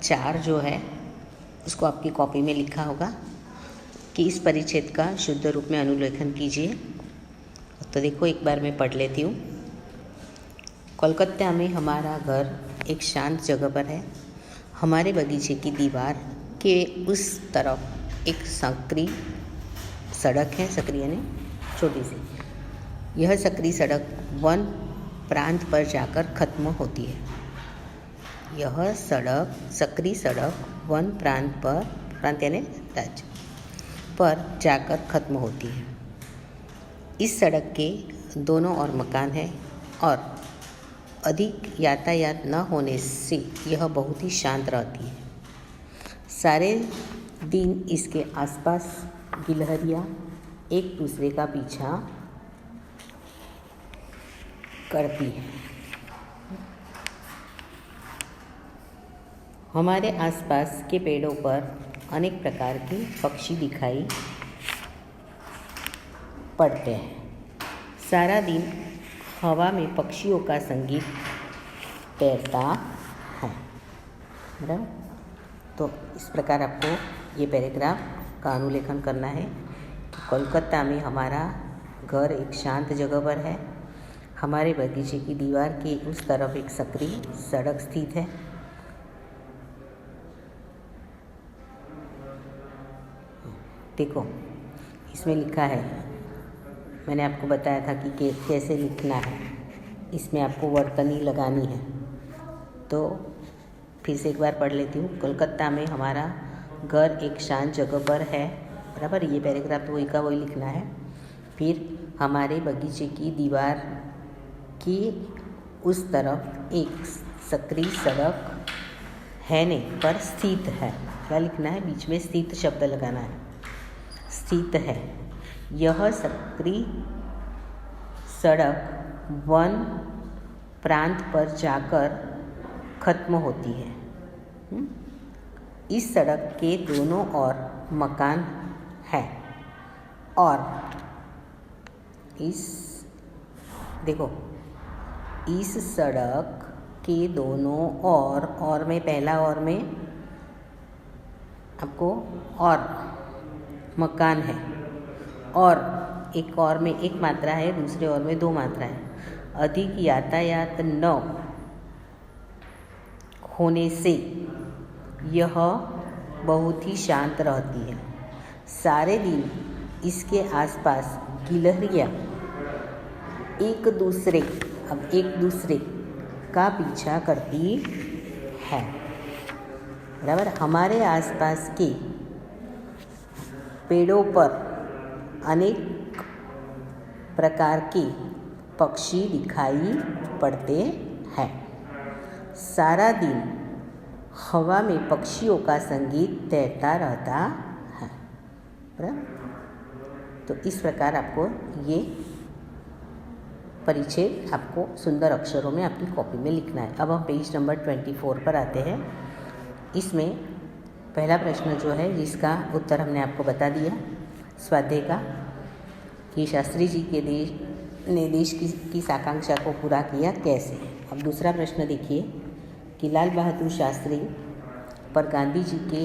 4 जो है उसको आपकी कॉपी में लिखा होगा कि इस परिच्छेद का शुद्ध रूप में अनुलेखन कीजिए। तो देखो एक बार मैं पढ़ लेती हूँ। कोलकाता में हमारा घर एक शांत जगह पर है। हमारे बगीचे की दीवार के उस तरफ एक संकरी सड़क है, संकरी यानी छोटी सी। यह संकरी सड़क वन प्रांत पर जाकर खत्म होती है। यह संकरी सड़क वन प्रांत यानी राज्य पर जाकर खत्म होती है। इस सड़क के दोनों ओर मकान है और अधिक यातायात न होने से यह बहुत ही शांत रहती है। सारे दिन इसके आसपास गिलहरियाँ एक दूसरे का पीछा करती है। हमारे आसपास के पेड़ों पर अनेक प्रकार के पक्षी दिखाई पड़ते हैं। सारा दिन हवा में पक्षियों का संगीत तैरता है। बराबर। तो इस प्रकार आपको ये पैराग्राफ का अनुलेखन करना है। कोलकाता में हमारा घर एक शांत जगह पर है। हमारे बगीचे की दीवार के उस तरफ एक संकरी सड़क स्थित है। देखो इसमें लिखा है, मैंने आपको बताया था कि कैसे लिखना है। इसमें आपको वर्तनी लगानी है। तो फिर से एक बार पढ़ लेती हूँ। कोलकाता में हमारा घर एक शांत जगह पर है। बराबर। ये पैराग्राफ तो वही का वही लिखना है। फिर हमारे बगीचे की दीवार की उस तरफ एक संकरी सड़क है नहीं पर स्थित है। क्या लिखना है? बीच में स्थित शब्द लगाना है। स्थित है। यह संकरी सड़क वन प्रांत पर जाकर खत्म होती है। इस सड़क के दोनों ओर मकान है और इस सड़क के दोनों और में पहला और में आपको और मकान है और एक और में एक मात्रा है, दूसरे और में 2 मात्रा है। अधिक यातायात न होने से यह बहुत ही शांत रहती है। सारे दिन इसके आसपास गिलहरियाँ एक दूसरे का पीछा करती है। बराबर। हमारे आसपास के पेड़ों पर अनेक प्रकार के पक्षी दिखाई पड़ते हैं। सारा दिन हवा में पक्षियों का संगीत तैरता रहता है। बराबर। तो इस प्रकार आपको ये परिच्छेद आपको सुंदर अक्षरों में आपकी कॉपी में लिखना है। अब हम पेज नंबर 24 पर आते हैं। इसमें पहला प्रश्न जो है जिसका उत्तर हमने आपको बता दिया स्वाध्याय का, कि शास्त्री जी के देश की आकांक्षा को पूरा किया कैसे। अब दूसरा प्रश्न देखिए कि लाल बहादुर शास्त्री पर गांधी जी के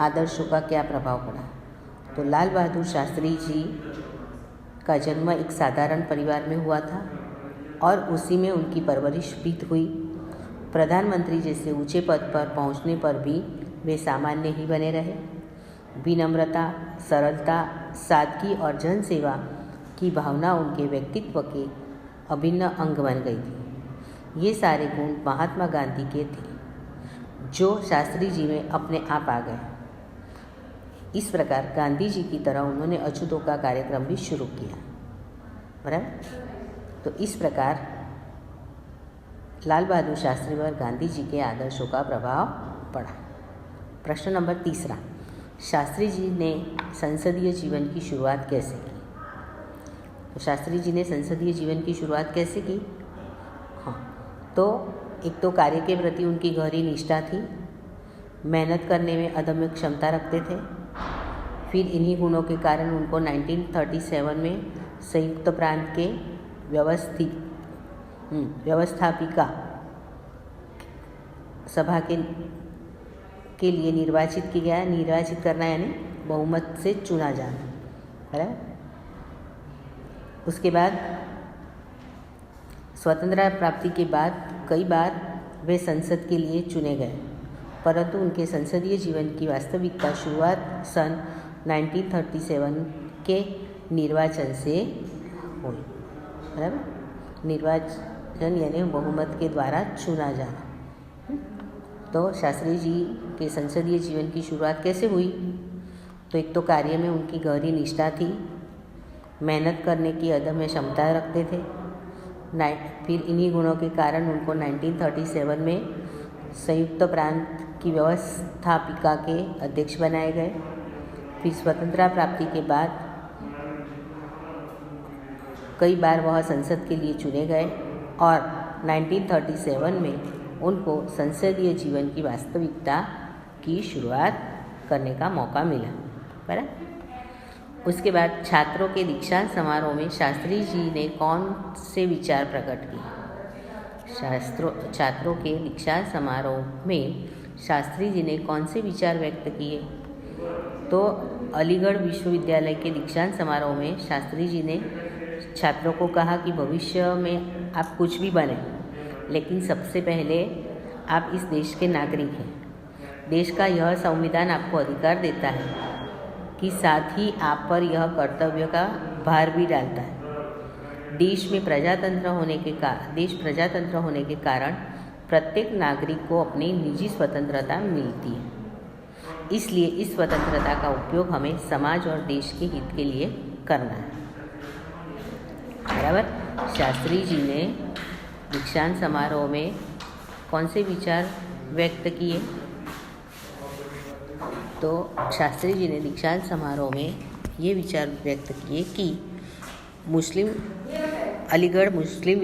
आदर्शों का क्या प्रभाव पड़ा। तो लाल बहादुर शास्त्री जी का जन्म एक साधारण परिवार में हुआ था और उसी में उनकी परवरिश भी हुई। प्रधानमंत्री जैसे ऊंचे पद पर पहुंचने पर भी वे सामान्य ही बने रहे। विनम्रता, सरलता, सादगी और जनसेवा की भावना उनके व्यक्तित्व के अभिन्न अंग बन गई थी। ये सारे गुण महात्मा गांधी के थे जो शास्त्री जी में अपने आप आ गए। इस प्रकार गांधी जी की तरह उन्होंने अछूतों का कार्यक्रम भी शुरू किया। बराबर। तो इस प्रकार लाल बहादुर शास्त्री पर गांधी जी के आदर्शों का प्रभाव पड़ा। प्रश्न नंबर 3, शास्त्री जी ने संसदीय जीवन की शुरुआत कैसे की। तो शास्त्री जी ने संसदीय जीवन की शुरुआत कैसे की? तो एक तो कार्य के प्रति उनकी गहरी निष्ठा थी, मेहनत करने में अदम्य क्षमता रखते थे। फिर इन्हीं गुणों के कारण उनको 1937 में संयुक्त प्रांत के व्यवस्थापिका सभा के के लिए निर्वाचित किया गया। निर्वाचित करना यानी बहुमत से चुना जाना, बराबर। उसके बाद स्वतंत्रता प्राप्ति के बाद कई बार वे संसद के लिए चुने गए, परंतु उनके संसदीय जीवन की वास्तविकता शुरुआत सन 1937 के निर्वाचन से हुई, बराबर। निर्वाचन यानी बहुमत के द्वारा चुना जाना। तो शास्त्री जी के संसदीय जीवन की शुरुआत कैसे हुई? तो एक तो कार्य में उनकी गहरी निष्ठा थी, मेहनत करने की अदम्य क्षमता रखते थे। फिर इन्हीं गुणों के कारण उनको 1937 में संयुक्त प्रांत की व्यवस्थापिका के अध्यक्ष बनाए गए। फिर स्वतंत्रता प्राप्ति के बाद कई बार वह संसद के लिए चुने गए और 1937 में उनको संसदीय जीवन की वास्तविकता की शुरुआत करने का मौका मिला, बराबर। उसके बाद छात्रों के दीक्षांत समारोह में शास्त्री जी ने कौन से विचार प्रकट किए? छात्रों के दीक्षांत समारोह में शास्त्री जी ने कौन से विचार व्यक्त किए? तो अलीगढ़ विश्वविद्यालय के दीक्षांत समारोह में शास्त्री जी ने छात्रों को कहा कि भविष्य में आप कुछ भी बने, लेकिन सबसे पहले आप इस देश के नागरिक हैं। देश का यह संविधान आपको अधिकार देता है कि साथ ही आप पर यह कर्तव्य का भार भी डालता है। देश प्रजातंत्र होने के कारण प्रत्येक नागरिक को अपनी निजी स्वतंत्रता मिलती है। इसलिए इस स्वतंत्रता का उपयोग हमें समाज और देश के हित के लिए करना है, बराबर। शास्त्री जी ने दीक्षांत समारोह में कौन से विचार व्यक्त किए? तो शास्त्री जी ने दीक्षांत समारोह में ये विचार व्यक्त किए कि अलीगढ़ मुस्लिम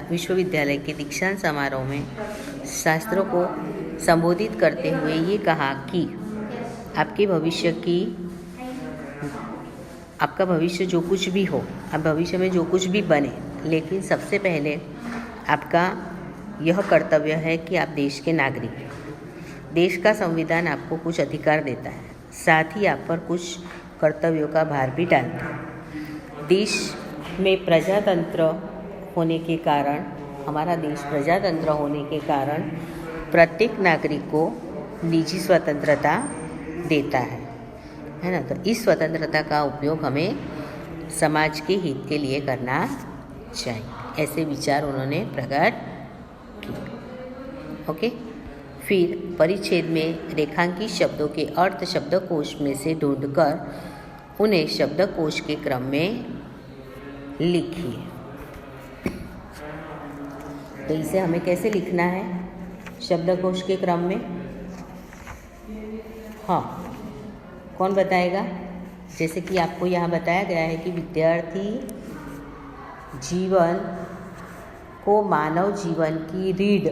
विश्वविद्यालय के दीक्षांत समारोह में छात्रों को संबोधित करते हुए ये कहा कि आपका भविष्य जो कुछ भी हो, आप भविष्य में जो कुछ भी बने, लेकिन सबसे पहले आपका यह कर्तव्य है कि आप देश के नागरिक हैं। देश का संविधान आपको कुछ अधिकार देता है, साथ ही आप पर कुछ कर्तव्यों का भार भी डालता है। देश में प्रजातंत्र होने के कारण, हमारा देश प्रजातंत्र होने के कारण प्रत्येक नागरिक को निजी स्वतंत्रता देता है ना। तो इस स्वतंत्रता का उपयोग हमें समाज के हित के लिए करना चाहिए, ऐसे विचार उन्होंने प्रकट किए। ओके। फिर परिच्छेद में रेखांकित शब्दों के अर्थ शब्दकोश में से ढूंढकर उन्हें शब्दकोश के क्रम में लिखिए। तो इसे हमें कैसे लिखना है शब्दकोश के क्रम में? हाँ, कौन बताएगा? जैसे कि आपको यहाँ बताया गया है कि विद्यार्थी जीवन को मानव जीवन की रीढ़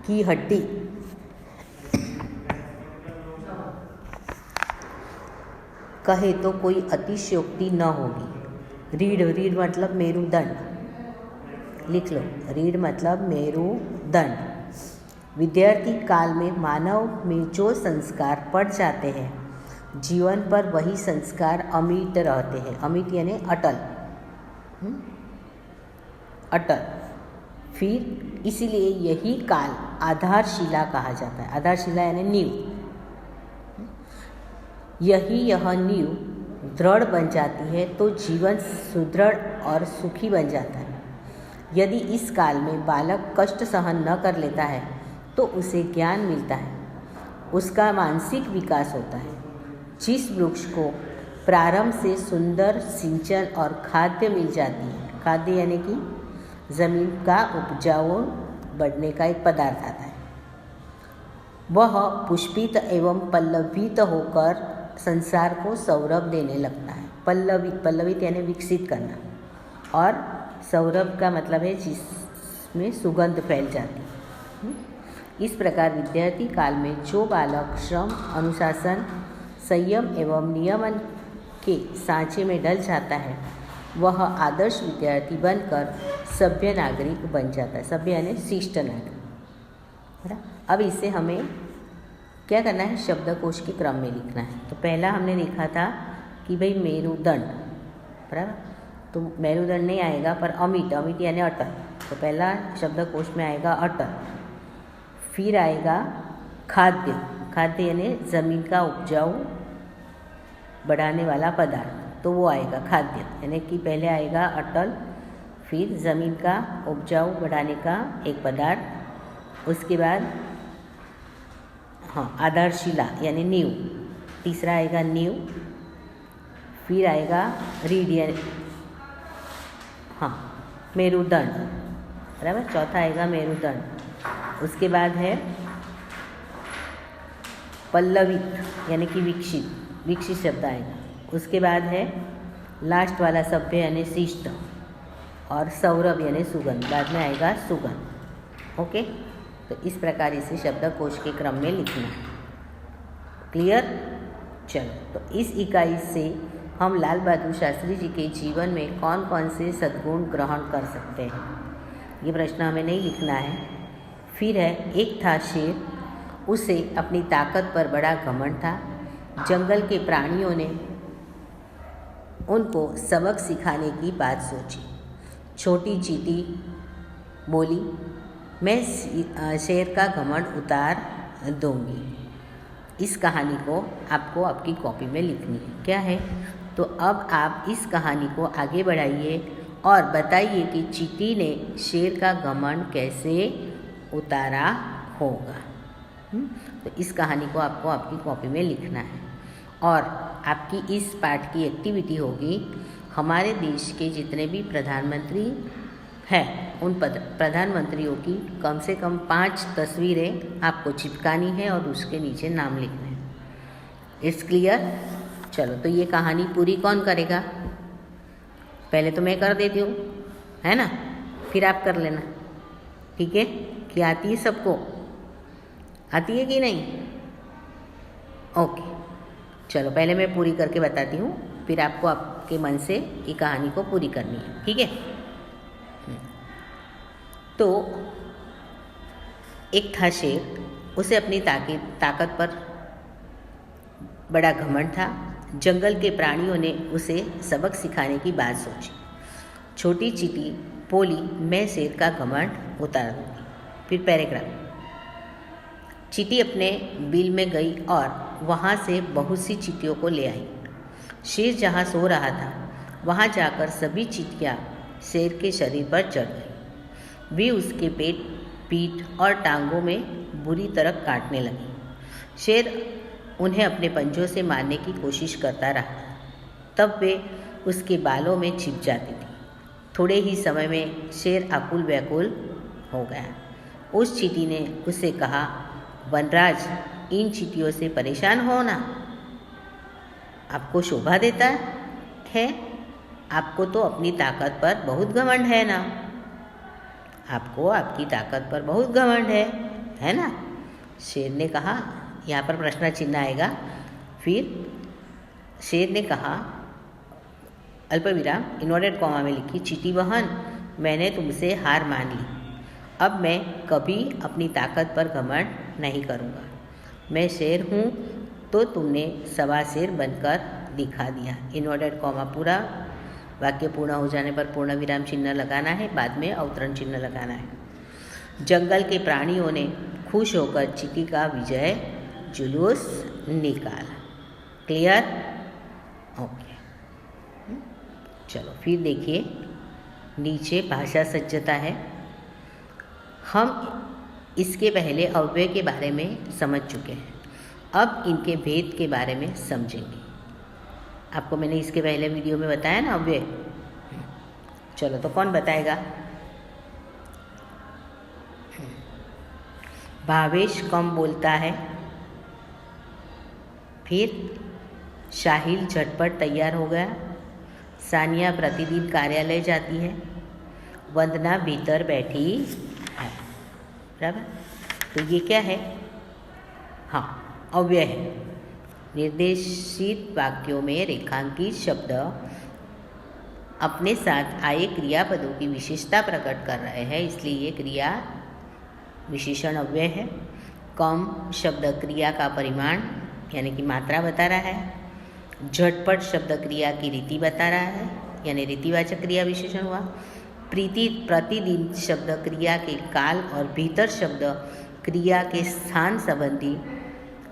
की हड्डी कहे तो कोई अतिशयोक्ति न होगी। रीढ़ मतलब मेरुदंड, लिख लो। रीढ़ मतलब मेरुदंड। विद्यार्थी काल में मानव में जो संस्कार पड़ जाते हैं, जीवन पर वही संस्कार अमिट रहते हैं। अमिट यानी अटल, अटल। फिर इसीलिए यही काल आधारशिला कहा जाता है। आधारशिला यानी नींव। यह नींव दृढ़ बन जाती है तो जीवन सुदृढ़ और सुखी बन जाता है। यदि इस काल में बालक कष्ट सहन न कर लेता है तो उसे ज्ञान मिलता है, उसका मानसिक विकास होता है। जिस वृक्ष को प्रारंभ से सुंदर सिंचन और खाद्य मिल जाती है, खाद्य यानी कि जमीन का उपजाऊ बढ़ने का एक पदार्थ आता है, वह पुष्पित एवं पल्लवित होकर संसार को सौरभ देने लगता है। पल्लवित यानी विकसित करना, और सौरभ का मतलब है जिसमें सुगंध फैल जाती है। इस प्रकार विद्यार्थी काल में जो बालक श्रम, अनुशासन, संयम एवं नियमन के सांचे में डल जाता है, वह आदर्श विद्यार्थी बनकर सभ्य नागरिक बन जाता है। सभ्य यानी शिष्ट नागरिक। अब इसे हमें क्या करना है, शब्दकोश के क्रम में लिखना है। तो पहला हमने लिखा था कि भाई मेरुदंड, बराबर, तो मेरुदंड नहीं आएगा पर अमिट, अमिट यानी अटल, तो पहला शब्दकोश में आएगा अटल। फिर आएगा खाद्य, खाद्य यानी ज़मीन का उपजाऊ बढ़ाने वाला पदार्थ, तो वो आएगा खाद्य, यानी कि पहले आएगा अटल, फिर ज़मीन का उपजाऊ बढ़ाने का एक पदार्थ, उसके बाद आधारशिला यानी नींव, तीसरा आएगा नींव, फिर आएगा रीढ़ यानी मेरुदंड, बराबर, चौथा आएगा मेरुदंड। उसके बाद है पल्लवित यानी कि विकसित, विकसित शब्द आएगा। उसके बाद है लास्ट वाला सभ्य यानी शिष्ट, और सौरभ यानी सुगंध, बाद में आएगा सुगंध। ओके, तो इस प्रकार इसे शब्दकोश के क्रम में लिखना है। क्लियर? चलो, तो इस इकाई से हम लाल बहादुर शास्त्री जी के जीवन में कौन कौन से सद्गुण ग्रहण कर सकते हैं, ये प्रश्न हमें नहीं लिखना है। फिर है, एक था शेर, उसे अपनी ताकत पर बड़ा घमंड था। जंगल के प्राणियों ने उनको सबक सिखाने की बात सोची। छोटी चींटी बोली, मैं शेर का घमंड उतार दूंगी। इस कहानी को आपको आपकी कॉपी में लिखनी है। क्या है? तो अब आप इस कहानी को आगे बढ़ाइए और बताइए कि चींटी ने शेर का घमंड कैसे उतारा होगा। तो इस कहानी को आपको आपकी कॉपी में लिखना है। और आपकी इस पाठ की एक्टिविटी होगी, हमारे देश के जितने भी प्रधानमंत्री हैं उन प्रधानमंत्रियों की कम से कम 5 तस्वीरें आपको चिपकानी है और उसके नीचे नाम लिखना है। It's clear? चलो, तो ये कहानी पूरी कौन करेगा? पहले तो मैं कर देती हूँ, है ना, फिर आप कर लेना। ठीक है? कि आती है सबको? आती है कि नहीं? ओके, चलो पहले मैं पूरी करके बताती हूँ, फिर आपको आपके मन से ये कहानी को पूरी करनी है। ठीक है? तो एक था शेर, उसे अपनी ताकत पर बड़ा घमंड था। जंगल के प्राणियों ने उसे सबक सिखाने की बात सोची। छोटी चींटी बोली, मैं शेर का घमंड उतार दूंगी। फिर पैराग्राफ, चींटी अपने बिल में गई और वहाँ से बहुत सी चींटियों को ले आई। शेर जहाँ सो रहा था वहाँ जाकर सभी चींटियाँ शेर के शरीर पर चढ़ गई। वे उसके पेट, पीठ और टांगों में बुरी तरह काटने लगी। शेर उन्हें अपने पंजों से मारने की कोशिश करता रहा, तब वे उसके बालों में छिप जाती थी। थोड़े ही समय में शेर आकुल व्याकुल हो गया। उस चींटी ने उससे कहा, वनराज, इन चींटियों से परेशान हो ना, आपको शोभा देता है, आपको तो अपनी ताकत पर बहुत घमंड है ना, आपको आपकी ताकत पर बहुत घमंड है ना। शेर ने कहा, यहाँ पर प्रश्न चिन्ह आएगा। फिर शेर ने कहा, अल्पविराम इन्वर्टेड कॉमा में लिखी, चींटी बहन, मैंने तुमसे हार मान ली। अब मैं कभी अपनी ताकत पर घमंड नहीं करूँगा। मैं शेर हूँ तो तुमने सवा शेर बनकर दिखा दिया। इन्वर्टेड कॉमा पूरा, वाक्य पूर्ण हो जाने पर पूर्ण विराम चिन्ह लगाना है, बाद में अवतरण चिन्ह लगाना है। जंगल के प्राणियों ने खुश होकर चींटी का विजय जुलूस निकाला। क्लियर? ओके, चलो फिर देखिए, नीचे भाषा सज्जता है। हम इसके पहले अव्यय के बारे में समझ चुके हैं, अब इनके भेद के बारे में समझेंगे। आपको मैंने इसके पहले वीडियो में बताया ना अव्यय। चलो, तो कौन बताएगा? भावेश कम बोलता है। फिर शाहिल झटपट तैयार हो गया। सानिया प्रतिदिन कार्यालय जाती है। वंदना भीतर बैठी है। बराबर? तो ये क्या है? हाँ, अव्यय है। निर्देशित वाक्यों में रेखांकित शब्द अपने साथ आए क्रियापदों की विशेषता प्रकट कर रहे हैं, इसलिए ये क्रिया विशेषण अव्यय है। कम शब्द क्रिया का परिमाण यानी कि मात्रा बता रहा है। झटपट शब्द क्रिया की रीति बता रहा है यानी रीतिवाचक क्रिया विशेषण हुआ। प्रतिदिन शब्द क्रिया के काल और भीतर शब्द क्रिया के स्थान संबंधी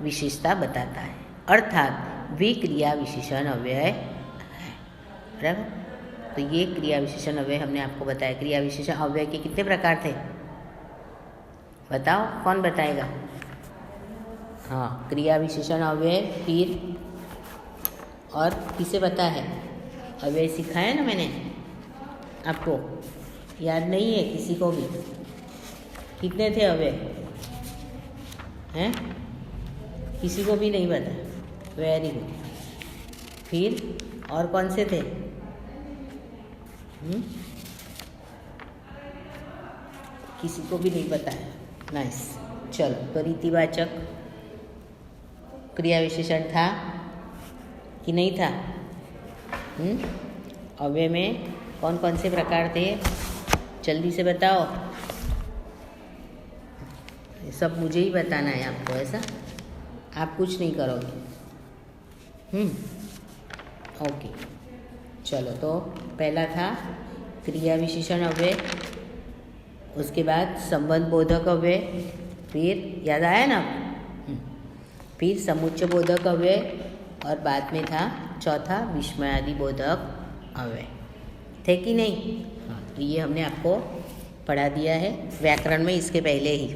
विशेषता बताता है, अर्थात वे क्रिया विशेषण अव्यय है। बराबर। तो ये क्रिया विशेषण अव्यय हमने आपको बताया। क्रिया विशेषण अव्यय के कितने प्रकार थे बताओ, कौन बताएगा? हाँ, क्रिया विशेषण अव्यय, फिर और किसे पता है? अव्यय सिखाया ना मैंने आपको, याद नहीं है किसी को भी? कितने थे अव्यय हैं? किसी को भी नहीं पता? Very good. फिर और कौन से थे? किसी को भी नहीं पता है? नाइस। चलो, तो रीतिवाचक क्रिया विशेषण था कि नहीं था? अव्यय में कौन कौन से प्रकार थे? जल्दी से बताओ। ये सब मुझे ही बताना है आपको, ऐसा? आप कुछ नहीं करोगे। ओके, चलो। तो पहला था क्रिया विशेषण अव्यय, उसके बाद संबंध बोधक अव्यय, फिर याद आया ना? फिर समुच्चय बोधक अव्यय, और बाद में था चौथा विस्मयादि बोधक अव्यय। थे कि नहीं? हाँ, तो ये हमने आपको पढ़ा दिया है व्याकरण में इसके पहले ही।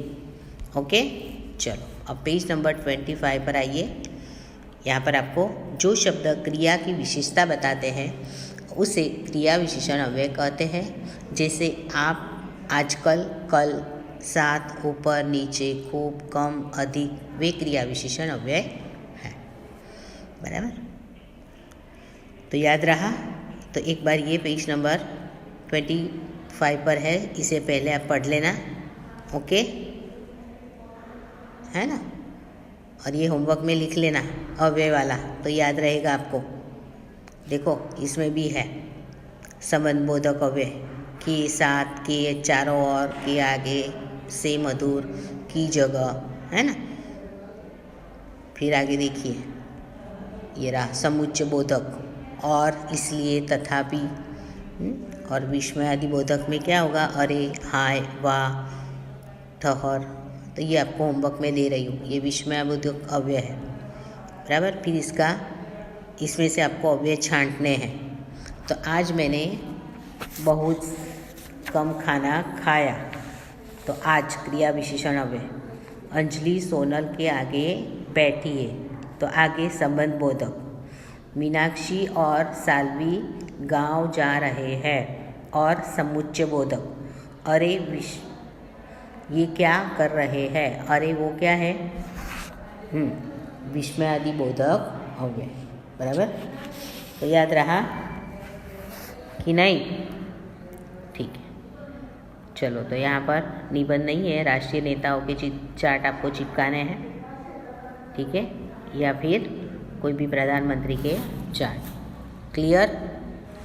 ओके, चलो अब पेज नंबर 25 पर आइए। यहाँ पर आपको जो शब्द क्रिया की विशेषता बताते हैं उसे क्रिया विशेषण अव्यय कहते हैं। जैसे आप, आजकल, कल, साथ, ऊपर, नीचे, खूब, कम, अधिक, वे क्रिया विशेषण अव्यय हैं। बराबर। तो याद रहा? तो एक बार ये पेज नंबर 25 पर है, इसे पहले आप पढ़ लेना। ओके, है ना? और ये होमवर्क में लिख लेना अव्यय वाला, तो याद रहेगा आपको। देखो, इसमें भी है संबंध बोधक अव्यय, के साथ, के चारों ओर, के आगे, से मधुर, की जगह, है ना? फिर आगे देखिए, ये रहा समुच्चय बोधक, और, इसलिए, तथापि। और विस्मयादि बोधक में क्या होगा? अरे, हाय, वाह, ठहर। तो ये आपको होमवर्क में दे रही हूँ, ये विस्मयादिबोधक अव्यय है। बराबर। फिर इसमें से आपको अव्यय छांटने हैं। तो आज मैंने बहुत कम खाना खाया, तो आज क्रिया विशेषण अव्यय। अंजलि सोनल के आगे बैठी है, तो आगे संबंध बोधक। मीनाक्षी और साल्वी गांव जा रहे हैं, और समुच्चय बोधक। अरे ये क्या कर रहे हैं? अरे वो क्या है? विस्मयादि बोधक अव्यय। बराबर। तो याद रहा कि नहीं? ठीक है, चलो। तो यहाँ पर निबंध नहीं है, राष्ट्रीय नेताओं के चार्ट आपको चिपकाने हैं, ठीक है? या फिर कोई भी प्रधानमंत्री के चार्ट। क्लियर?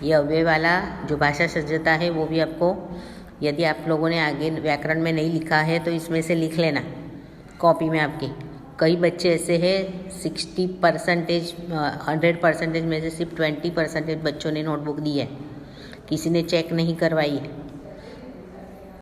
ये अव्यय वाला जो भाषा सज्जता है वो भी आपको, यदि आप लोगों ने आगे व्याकरण में नहीं लिखा है तो इसमें से लिख लेना कॉपी में आपकी। कई बच्चे ऐसे हैं 60% 100% में से सिर्फ 20% बच्चों ने नोटबुक दी है, किसी ने चेक नहीं करवाई है।